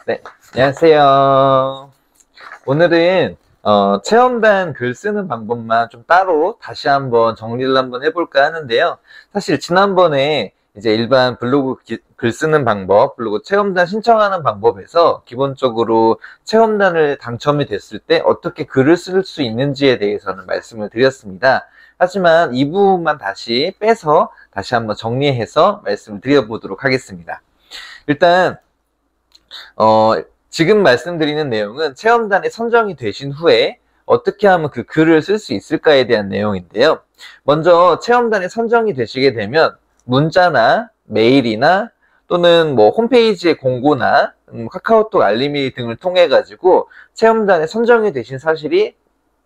네. 안녕하세요. 오늘은 체험단 글 쓰는 방법만 좀 따로 다시 한번 정리를 한번 해볼까 하는데요. 사실 지난번에 이제 일반 블로그 글 쓰는 방법, 그리고 체험단 신청하는 방법에서 기본적으로 체험단을 당첨이 됐을 때 어떻게 글을 쓸 수 있는지에 대해서는 말씀을 드렸습니다. 하지만 이 부분만 다시 빼서 다시 한번 정리해서 말씀을 드려보도록 하겠습니다. 일단 어, 지금 말씀드리는 내용은 체험단에 선정이 되신 후에 어떻게 하면 그 글을 쓸 수 있을까에 대한 내용인데요. 먼저 체험단에 선정이 되시게 되면 문자나 메일이나 또는 뭐 홈페이지의 공고나 카카오톡 알림이 등을 통해 가지고 체험단에 선정이 되신 사실이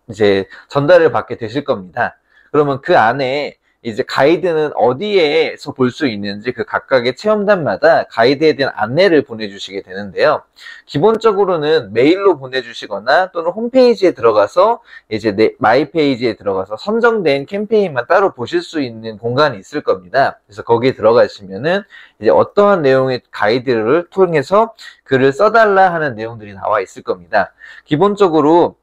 이제 전달을 받게 되실 겁니다. 그러면 그 안에 이제 가이드는 어디에서 볼 수 있는지 그 각각의 체험단마다 가이드에 대한 안내를 보내주시게 되는데요. 기본적으로는 메일로 보내주시거나 또는 홈페이지에 들어가서 이제 마이 페이지에 들어가서 선정된 캠페인만 따로 보실 수 있는 공간이 있을 겁니다. 그래서 거기에 들어가시면은 이제 어떠한 내용의 가이드를 통해서 글을 써달라 하는 내용들이 나와 있을 겁니다. 기본적으로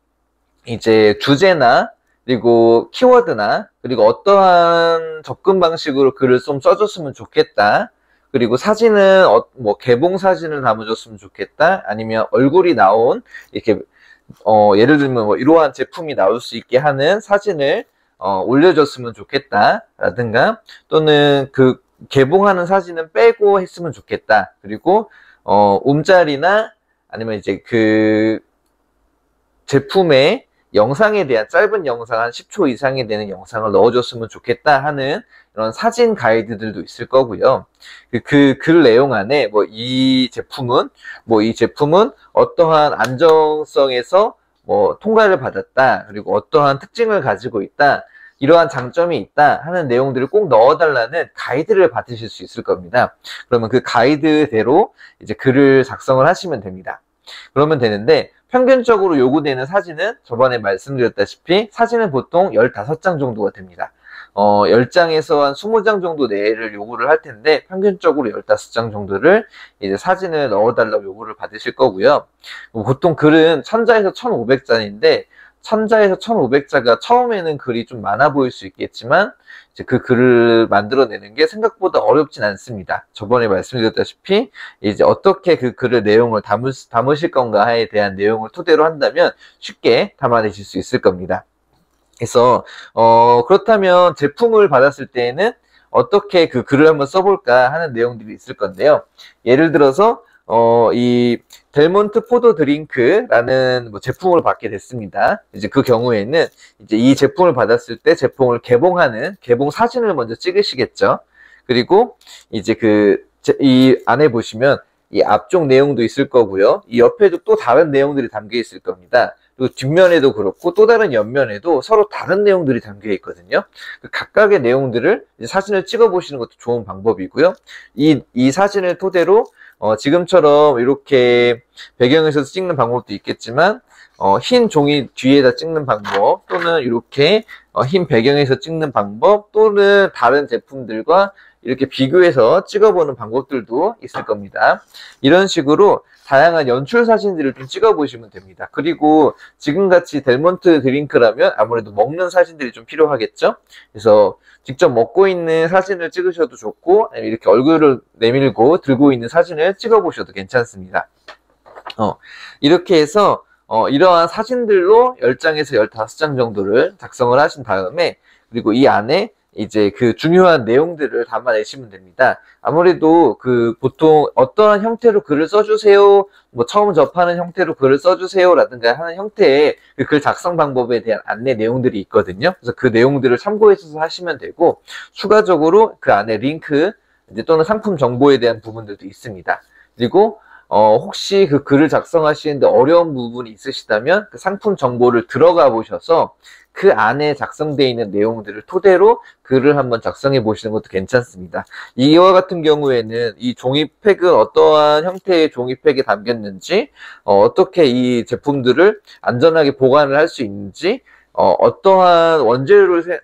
이제 주제나 그리고 키워드나 그리고 어떠한 접근 방식으로 글을 좀 써줬으면 좋겠다. 그리고 사진은 뭐 개봉 사진을 담아줬으면 좋겠다. 아니면 얼굴이 나온 이렇게 예를 들면 뭐 이러한 제품이 나올 수 있게 하는 사진을 올려줬으면 좋겠다. 라든가 또는 그 개봉하는 사진은 빼고 했으면 좋겠다. 그리고 움짤이나 아니면 이제 그 제품의 영상에 대한 짧은 영상 한 10초 이상이 되는 영상을 넣어줬으면 좋겠다 하는 이런 사진 가이드들도 있을 거고요. 그 글 내용 안에 뭐 이 제품은 어떠한 안정성에서 뭐 통과를 받았다. 그리고 어떠한 특징을 가지고 있다. 이러한 장점이 있다 하는 내용들을 꼭 넣어달라는 가이드를 받으실 수 있을 겁니다. 그러면 그 가이드대로 이제 글을 작성을 하시면 됩니다. 그러면 되는데 평균적으로 요구되는 사진은 저번에 말씀드렸다시피 사진은 보통 15장 정도가 됩니다. 10장에서 한 20장 정도 내를 요구를 할 텐데 평균적으로 15장 정도를 이제 사진을 넣어달라고 요구를 받으실 거고요. 보통 글은 1000자에서 1500자인데 1000자에서 1500자가 처음에는 글이 좀 많아 보일 수 있겠지만 이제 그 글을 만들어내는 게 생각보다 어렵진 않습니다. 저번에 말씀드렸다시피 이제 어떻게 그 글의 내용을 담으실 건가에 대한 내용을 토대로 한다면 쉽게 담아내실 수 있을 겁니다. 그래서 그렇다면 제품을 받았을 때에는 어떻게 그 글을 한번 써볼까 하는 내용들이 있을 건데요. 예를 들어서 이 델몬트 포도 드링크라는 뭐 제품을 받게 됐습니다. 이제 그 경우에는 이제 이 제품을 받았을 때 제품을 개봉하는 개봉 사진을 먼저 찍으시겠죠. 그리고 이제 이 안에 보시면 이 앞쪽 내용도 있을 거고요. 이 옆에도 또 다른 내용들이 담겨 있을 겁니다. 그리고 뒷면에도 그렇고 또 다른 옆면에도 서로 다른 내용들이 담겨 있거든요. 그 각각의 내용들을 이제 사진을 찍어 보시는 것도 좋은 방법이고요. 이 사진을 토대로 지금처럼 이렇게 배경에서 찍는 방법도 있겠지만 흰 종이 뒤에다 찍는 방법 또는 이렇게 흰 배경에서 찍는 방법 또는 다른 제품들과 이렇게 비교해서 찍어보는 방법들도 있을 겁니다. 이런 식으로 다양한 연출 사진들을 좀 찍어보시면 됩니다. 그리고 지금같이 델몬트 드링크라면 아무래도 먹는 사진들이 좀 필요하겠죠? 그래서 직접 먹고 있는 사진을 찍으셔도 좋고 이렇게 얼굴을 내밀고 들고 있는 사진을 찍어보셔도 괜찮습니다. 이렇게 해서 이러한 사진들로 10장에서 15장 정도를 작성을 하신 다음에 그리고 이 안에 이제 그 중요한 내용들을 담아내시면 됩니다. 아무래도 보통 어떠한 형태로 글을 써주세요, 뭐 처음 접하는 형태로 글을 써주세요 라든가 하는 형태의 그 글 작성 방법에 대한 안내 내용들이 있거든요. 그래서 그 내용들을 참고해서 하시면 되고 추가적으로 그 안에 링크 이제 또는 상품 정보에 대한 부분들도 있습니다. 그리고 혹시 그 글을 작성하시는데 어려운 부분이 있으시다면 그 상품 정보를 들어가 보셔서 그 안에 작성되어 있는 내용들을 토대로 글을 한번 작성해 보시는 것도 괜찮습니다. 이와 같은 경우에는 이 종이팩은 어떠한 형태의 종이팩에 담겼는지, 어떻게 이 제품들을 안전하게 보관을 할 수 있는지, 어떠한 원재료를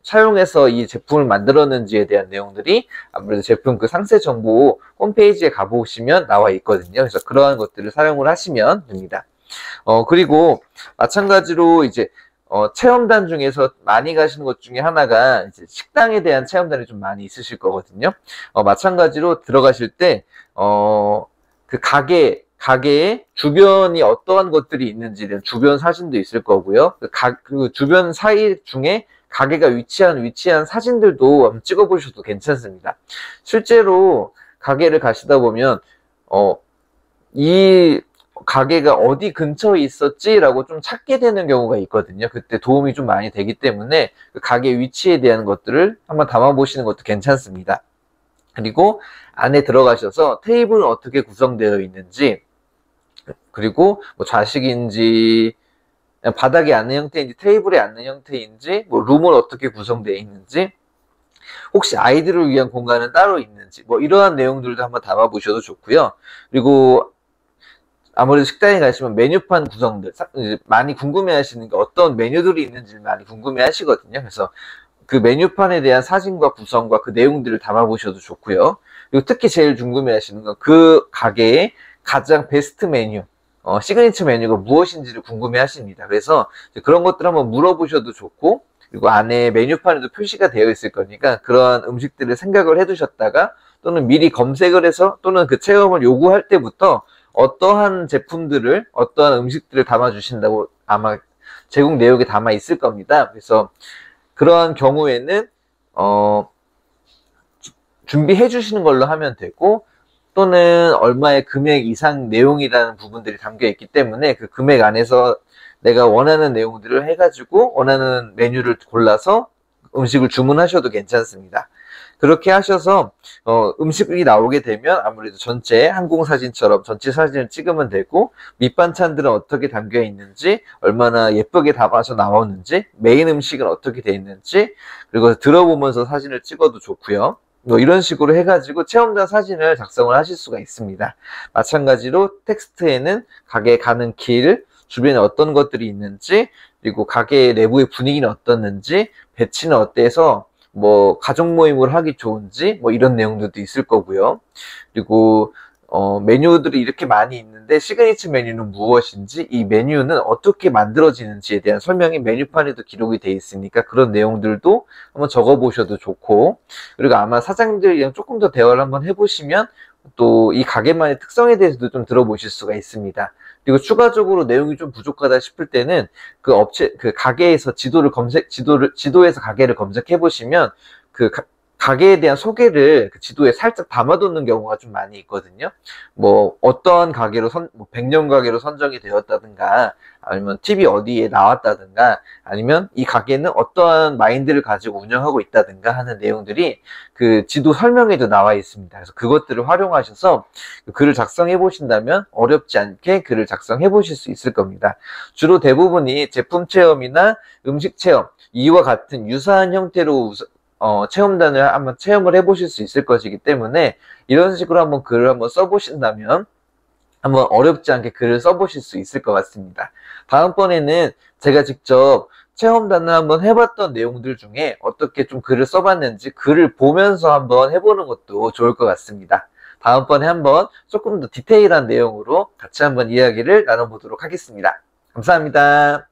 사용해서 이 제품을 만들었는지에 대한 내용들이 아무래도 제품 그 상세 정보 홈페이지에 가보시면 나와 있거든요. 그래서 그러한 것들을 사용을 하시면 됩니다. 그리고 마찬가지로 이제 체험단 중에서 많이 가시는 것 중에 하나가 이제 식당에 대한 체험단이 좀 많이 있으실 거거든요. 마찬가지로 들어가실 때, 그 가게의 주변이 어떠한 것들이 있는지에 대한 주변 사진도 있을 거고요. 그 주변 사이 중에 가게가 위치한 사진들도 한번 찍어보셔도 괜찮습니다. 실제로 가게를 가시다 보면, 이 가게가 어디 근처에 있었지라고 좀 찾게 되는 경우가 있거든요. 그때 도움이 좀 많이 되기 때문에 그 가게 위치에 대한 것들을 한번 담아보시는 것도 괜찮습니다. 그리고 안에 들어가셔서 테이블은 어떻게 구성되어 있는지, 그리고 뭐 좌식인지 바닥에 앉는 형태인지 테이블에 앉는 형태인지, 뭐 룸은 어떻게 구성되어 있는지, 혹시 아이들을 위한 공간은 따로 있는지, 뭐 이러한 내용들도 한번 담아보셔도 좋고요. 그리고 아무래도 식당에 가시면 메뉴판 구성들 많이 궁금해하시는 게 어떤 메뉴들이 있는지 많이 궁금해하시거든요. 그래서 그 메뉴판에 대한 사진과 구성과 그 내용들을 담아보셔도 좋고요. 그리고 특히 제일 궁금해하시는 건 그 가게의 가장 베스트 메뉴, 시그니처 메뉴가 무엇인지를 궁금해하십니다. 그래서 그런 것들 한번 물어보셔도 좋고, 그리고 안에 메뉴판에도 표시가 되어 있을 거니까 그런 음식들을 생각을 해두셨다가 또는 미리 검색을 해서 또는 그 체험을 요구할 때부터 어떠한 제품들을 어떠한 음식들을 담아주신다고 아마 제공 내역에 담아 있을 겁니다. 그래서 그러한 경우에는 준비해 주시는 걸로 하면 되고, 또는 얼마의 금액 이상 내용이라는 부분들이 담겨 있기 때문에 그 금액 안에서 내가 원하는 내용들을 해가지고 원하는 메뉴를 골라서 음식을 주문하셔도 괜찮습니다. 그렇게 하셔서 음식이 나오게 되면 아무래도 전체 항공사진처럼 전체 사진을 찍으면 되고, 밑반찬들은 어떻게 담겨 있는지, 얼마나 예쁘게 담아서 나오는지, 메인 음식은 어떻게 되어 있는지, 그리고 들어보면서 사진을 찍어도 좋고요. 뭐 이런 식으로 해가지고 체험단 사진을 작성을 하실 수가 있습니다. 마찬가지로 텍스트에는 가게 가는 길, 주변에 어떤 것들이 있는지, 그리고 가게 내부의 분위기는 어떻는지, 배치는 어때서 뭐 가족 모임을 하기 좋은지, 뭐 이런 내용들도 있을 거고요. 그리고 메뉴들이 이렇게 많이 있는데 시그니처 메뉴는 무엇인지, 이 메뉴는 어떻게 만들어지는지에 대한 설명이 메뉴판에도 기록이 돼 있으니까 그런 내용들도 한번 적어보셔도 좋고, 그리고 아마 사장님들이랑 조금 더 대화를 한번 해보시면 또 이 가게만의 특성에 대해서도 좀 들어보실 수가 있습니다. 그리고 추가적으로 내용이 좀 부족하다 싶을 때는 그 가게에서 지도에서 가게를 검색해 보시면 그 가게에 대한 소개를 그 지도에 살짝 담아두는 경우가 좀 많이 있거든요. 뭐 어떠한 가게로 뭐 백년 가게로 선정이 되었다든가, 아니면 TV 어디에 나왔다든가, 아니면 이 가게는 어떠한 마인드를 가지고 운영하고 있다든가 하는 내용들이 그 지도 설명에도 나와 있습니다. 그래서 그것들을 활용하셔서 글을 작성해 보신다면 어렵지 않게 글을 작성해 보실 수 있을 겁니다. 주로 대부분이 제품 체험이나 음식 체험, 이와 같은 유사한 형태로 체험단을 한번 체험을 해보실 수 있을 것이기 때문에 이런 식으로 한번 글을 한번 써보신다면 한번 어렵지 않게 글을 써보실 수 있을 것 같습니다. 다음번에는 제가 직접 체험단을 한번 해봤던 내용들 중에 어떻게 좀 글을 써봤는지 글을 보면서 한번 해보는 것도 좋을 것 같습니다. 다음번에 한번 조금 더 디테일한 내용으로 같이 한번 이야기를 나눠보도록 하겠습니다. 감사합니다.